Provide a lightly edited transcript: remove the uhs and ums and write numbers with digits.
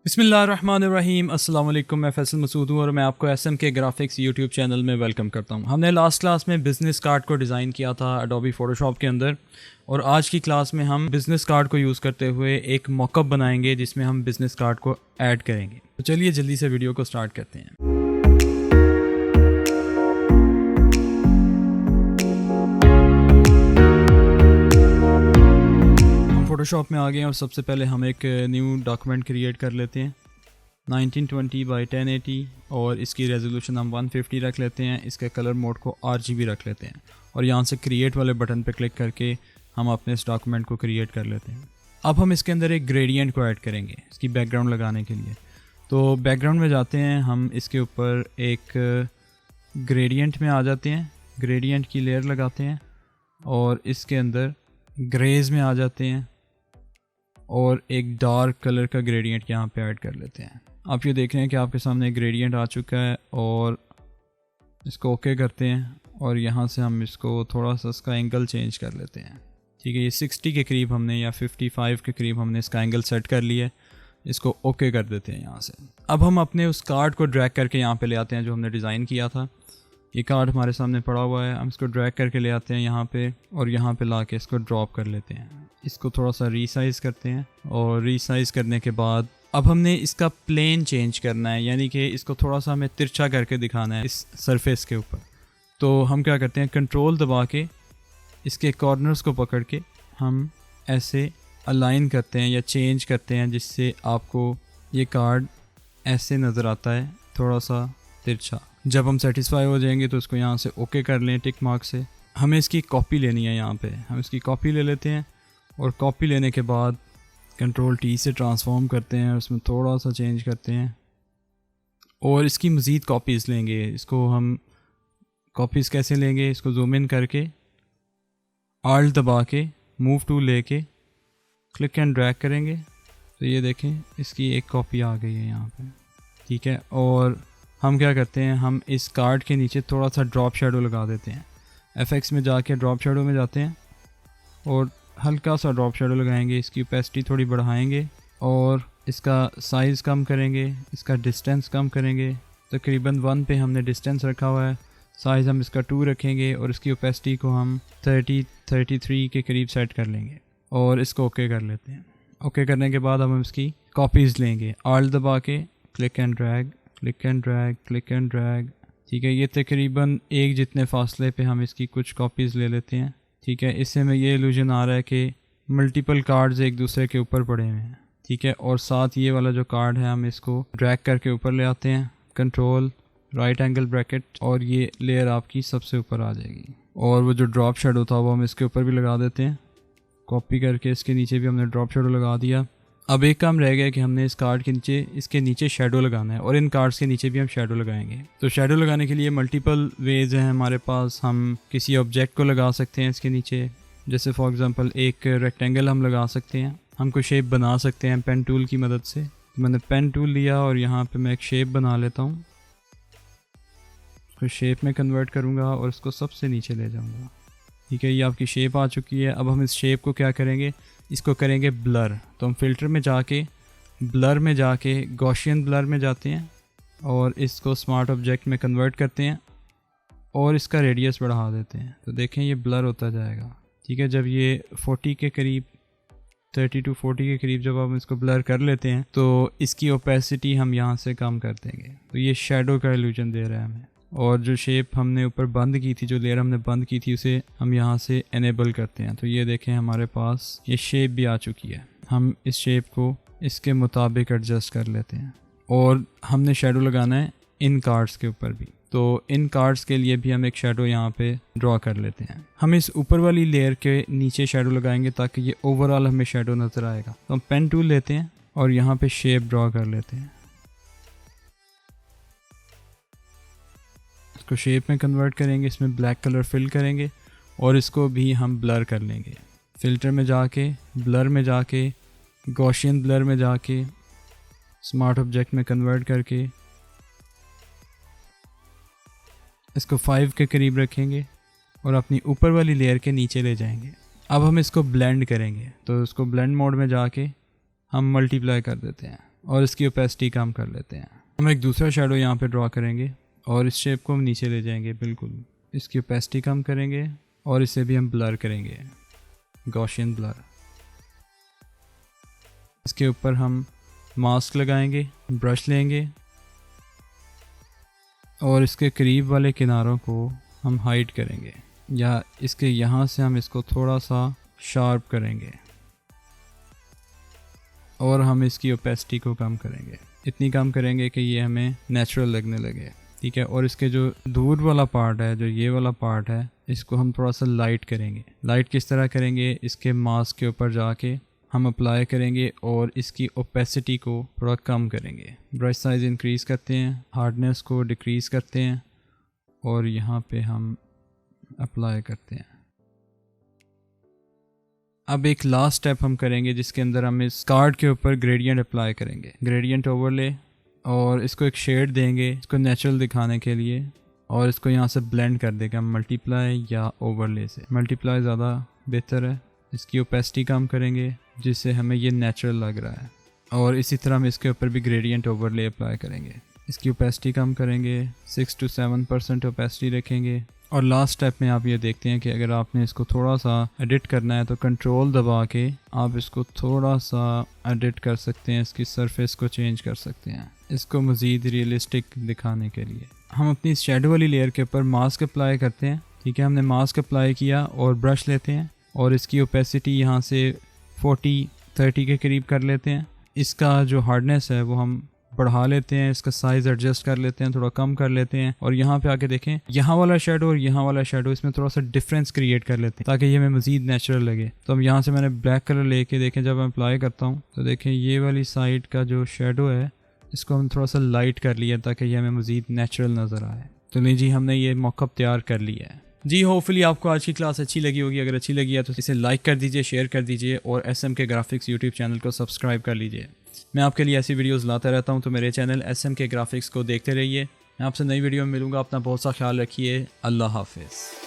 बिस्मिल्लाहिर्रहमानिर्रहीम। अस्सलाम वालेकुम। मैं फैसल मसूद हूँ और मैं आपको एसएम के ग्राफिक्स यूट्यूब चैनल में वेलकम करता हूँ। हमने लास्ट क्लास में बिज़नेस कार्ड को डिज़ाइन किया था एडोबी फ़ोटोशॉप के अंदर, और आज की क्लास में हम बिज़नेस कार्ड को यूज़ करते हुए एक मॉकअप बनाएंगे जिसमें हम बिज़नेस कार्ड को ऐड करेंगे। तो चलिए जल्दी से वीडियो को स्टार्ट करते हैं। फ़ोटोशॉप में आ गए हैं और सबसे पहले हम एक न्यू डॉक्यूमेंट क्रिएट कर लेते हैं 1920 बाई 1080, और इसकी रेजोल्यूशन हम 150 रख लेते हैं। इसके कलर मोड को RGB रख लेते हैं और यहाँ से क्रिएट वाले बटन पर क्लिक करके हम अपने इस डॉक्यूमेंट को क्रिएट कर लेते हैं। अब हम इसके अंदर एक ग्रेडियंट को ऐड करेंगे इसकी बैकग्राउंड लगाने के लिए। तो बैकग्राउंड में जाते हैं, हम इसके ऊपर एक ग्रेडियंट में आ जाते हैं, ग्रेडियंट की लेयर लगाते हैं और इसके अंदर ग्रेज में आ जाते हैं और एक डार्क कलर का ग्रेडियंट यहाँ पे ऐड कर लेते हैं। आप ये देख रहे हैं कि आपके सामने ग्रेडियंट आ चुका है और इसको ओके करते हैं और यहाँ से हम इसको थोड़ा सा इसका एंगल चेंज कर लेते हैं। ठीक है, ये 60 के करीब हमने या 55 के करीब हमने इसका एंगल सेट कर लिया है। इसको ओके कर देते हैं यहाँ से। अब हम अपने उस कार्ड को ड्रैग करके यहाँ पे ले आते हैं जो हमने डिज़ाइन किया था। ये कार्ड हमारे सामने पड़ा हुआ है, हम इसको ड्रैग करके ले आते हैं यहाँ पे और यहाँ पे ला के इसको ड्रॉप कर लेते हैं। इसको थोड़ा सा रीसाइज़ करते हैं और रीसाइज़ करने के बाद अब हमने इसका प्लेन चेंज करना है, यानी कि इसको थोड़ा सा हमें तिरछा करके दिखाना है इस सरफेस के ऊपर। तो हम क्या करते हैं, कंट्रोल दबा के इसके कॉर्नर्स को पकड़ के हम ऐसे अलाइन करते हैं या चेंज करते हैं जिससे आपको ये कार्ड ऐसे नज़र आता है, थोड़ा सा तिरछा। जब हम सेटिस्फाई हो जाएंगे तो इसको यहाँ से ओके कर लें टिक मार्क से। हमें इसकी कॉपी लेनी है, यहाँ पे हम इसकी कॉपी ले लेते हैं और कॉपी लेने के बाद कंट्रोल T से ट्रांसफॉर्म करते हैं और उसमें थोड़ा सा चेंज करते हैं और इसकी मज़ीद कॉपीज़ लेंगे। इसको हम कॉपीज़ कैसे लेंगे, इसको जूम इन करके आल्ट दबा के मूव टूल लेके क्लिक एंड ड्रैग करेंगे तो ये देखें इसकी एक कॉपी आ गई है यहाँ पे। ठीक है, और हम क्या करते हैं, हम इस कार्ड के नीचे थोड़ा सा ड्रॉप शेडो लगा देते हैं। FX में जाके ड्रॉप शेडो में जाते हैं और हल्का सा ड्रॉप शेडो लगाएंगे, इसकी ओपेसिटी थोड़ी बढ़ाएंगे और इसका साइज़ कम करेंगे, इसका डिस्टेंस कम करेंगे। तकरीबन 1 पे हमने डिस्टेंस रखा हुआ है, साइज़ हम इसका 2 रखेंगे और इसकी ओपेसिटी को हम 33 के करीब सेट कर लेंगे और इसको ओके कर लेते हैं। ओके करने के बाद हम इसकी कॉपीज़ लेंगे, आल्ट दबा के click and drag, click and drag, click and drag. ठीक है, ये तकरीबन एक जितने फासले पे हम इसकी कुछ कॉपीज़ ले लेते हैं। ठीक है, इससे में ये इल्यूजन आ रहा है कि मल्टीपल कार्ड्स एक दूसरे के ऊपर पड़े हुए हैं। ठीक है, और साथ ये वाला जो कार्ड है हम इसको ड्रैग करके ऊपर ले आते हैं, कंट्रोल राइट एंगल ब्रैकेट, और ये लेयर आपकी सबसे ऊपर आ जाएगी। और वो जो ड्रॉप शेडो था वो हम इसके ऊपर भी लगा देते हैं, कॉपी करके इसके नीचे भी हमने ड्रॉप शेडो लगा दिया। अब एक काम रह गया कि हमने इस कार्ड के नीचे, इसके नीचे शेडो लगाना है और इन कार्ड्स के नीचे भी हम शेडो लगाएंगे। तो शेडो लगाने के लिए मल्टीपल वेज हैं हमारे पास। हम किसी ऑब्जेक्ट को लगा सकते हैं इसके नीचे, जैसे फॉर एग्जांपल एक रेक्टेंगल हम लगा सकते हैं, हम कोई शेप बना सकते हैं पेन टूल की मदद से। मैंने पेन टूल लिया और यहाँ पे मैं एक शेप बना लेता हूँ, उसको शेप में कन्वर्ट करूँगा और उसको सबसे नीचे ले जाऊँगा। ठीक है, ये आपकी शेप आ चुकी है। अब हम इस शेप को क्या करेंगे, इसको करेंगे ब्लर। तो हम फ़िल्टर में जाके ब्लर में जाके गॉसियन ब्लर में जाते हैं और इसको स्मार्ट ऑब्जेक्ट में कन्वर्ट करते हैं और इसका रेडियस बढ़ा देते हैं। तो देखें ये ब्लर होता जाएगा। ठीक है, जब ये 40 के करीब 30 to 40 के करीब जब हम इसको ब्लर कर लेते हैं तो इसकी ओपेसिटी हम यहाँ से कम कर देंगे। तो ये शेडो का इल्यूजन दे रहा है हमें। और जो शेप हमने ऊपर बंद की थी, जो लेयर हमने बंद की थी, उसे हम यहाँ से इनेबल करते हैं। तो ये देखें हमारे पास ये शेप भी आ चुकी है। हम इस शेप को इसके मुताबिक एडजस्ट कर लेते हैं और हमने शेडो लगाना है इन कार्ड्स के ऊपर भी। तो इन कार्ड्स के लिए भी हम एक शेडो यहाँ पे ड्रॉ कर लेते हैं। हम इस ऊपर वाली लेयर के नीचे शेडो लगाएंगे ताकि ये ओवरऑल हमें शेडो नज़र आएगा। तो हम पेन टूल लेते हैं और यहाँ पे शेप ड्रॉ कर लेते हैं, इसको शेप में कन्वर्ट करेंगे, इसमें ब्लैक कलर फिल करेंगे और इसको भी हम ब्लर कर लेंगे। फ़िल्टर में जाके ब्लर में जाके गॉसियन ब्लर में जाके स्मार्ट ऑब्जेक्ट में कन्वर्ट करके इसको 5 के करीब रखेंगे और अपनी ऊपर वाली लेयर के नीचे ले जाएंगे। अब हम इसको ब्लेंड करेंगे, तो इसको ब्लेंड मोड में जाके हम मल्टीप्लाई कर देते हैं और इसकी ओपेसिटी कम कर लेते हैं। हम एक दूसरा शेडो यहाँ पे ड्रॉ करेंगे और इस शेप को हम नीचे ले जाएंगे, बिल्कुल इसकी ओपेसिटी कम करेंगे और इसे भी हम ब्लर करेंगे, गॉसियन ब्लर। इसके ऊपर हम मास्क लगाएंगे, ब्रश लेंगे और इसके करीब वाले किनारों को हम हाइड करेंगे या इसके यहाँ से हम इसको थोड़ा सा शार्प करेंगे और हम इसकी ओपेसिटी को कम करेंगे, इतनी कम करेंगे कि ये हमें नेचुरल लगने लगे, ठीक है। और इसके जो दूर वाला पार्ट है, जो ये वाला पार्ट है, इसको हम थोड़ा सा लाइट करेंगे। लाइट किस तरह करेंगे, इसके मास्क के ऊपर जाके हम अप्लाई करेंगे और इसकी ओपेसिटी को थोड़ा कम करेंगे। ब्रश साइज़ इंक्रीज़ करते हैं, हार्डनेस को डिक्रीज़ करते हैं और यहाँ पे हम अप्लाई करते हैं। अब एक लास्ट स्टेप हम करेंगे जिसके अंदर हम इस कार्ड के ऊपर ग्रेडियंट अप्लाई करेंगे, ग्रेडियंट ओवरले, और इसको एक शेड देंगे इसको नेचुरल दिखाने के लिए और इसको यहाँ से ब्लेंड कर देगा मल्टीप्लाई या ओवरले से। मल्टीप्लाई ज़्यादा बेहतर है। इसकी ओपेसिटी कम करेंगे जिससे हमें ये नेचुरल लग रहा है और इसी तरह हम इसके ऊपर भी ग्रेडियंट ओवरले अप्लाई करेंगे। इसकी ओपेसिटी कम करेंगे, 6 to 7% ओपेसिटी रखेंगे। और लास्ट स्टेप में आप ये देखते हैं कि अगर आपने इसको थोड़ा सा एडिट करना है तो कंट्रोल दबा के आप इसको थोड़ा सा एडिट कर सकते हैं, इसकी सरफेस को चेंज कर सकते हैं इसको मज़ीद रियलिस्टिक दिखाने के लिए। हम अपनी शेडो वाली लेयर के ऊपर मास्क अप्लाई करते हैं, ठीक है। हमने मास्क अप्लाई किया और ब्रश लेते हैं और इसकी ओपेसिटी यहाँ से 40-30 के करीब कर लेते हैं। इसका जो हार्डनेस है वो हम बढ़ा लेते हैं, इसका साइज़ एडजस्ट कर लेते हैं, थोड़ा कम कर लेते हैं और यहाँ पे आके देखें यहाँ वाला शेडो और यहाँ वाला शेडो, इसमें थोड़ा सा डिफरेंस क्रिएट कर लेते हैं ताकि ये हमें मज़ीद नेचुरल लगे। तो अब यहाँ से मैंने ब्लैक कलर लेके देखें, जब मैं अप्लाई करता हूँ तो देखें ये वाली साइड का जो शेडो है इसको हम थोड़ा सा लाइट कर लिया ताकि ये हमें मज़ीद नेचुरल नज़र आए। तो नहीं जी, हमने ये मॉकअप तैयार कर लिया है जी। होपफुली आपको आज की क्लास अच्छी लगी होगी। अगर अच्छी लगी है तो इसे लाइक कर दीजिए, शेयर कर दीजिए और SMK ग्राफिक्स यूट्यूब चैनल को सब्सक्राइब कर लीजिए। मैं आपके लिए ऐसी वीडियोस लाता रहता हूं, तो मेरे चैनल SMK ग्राफिक्स को देखते रहिए। मैं आपसे नई वीडियो में मिलूंगा। अपना बहुत सा ख्याल रखिए। अल्लाह हाफिज़।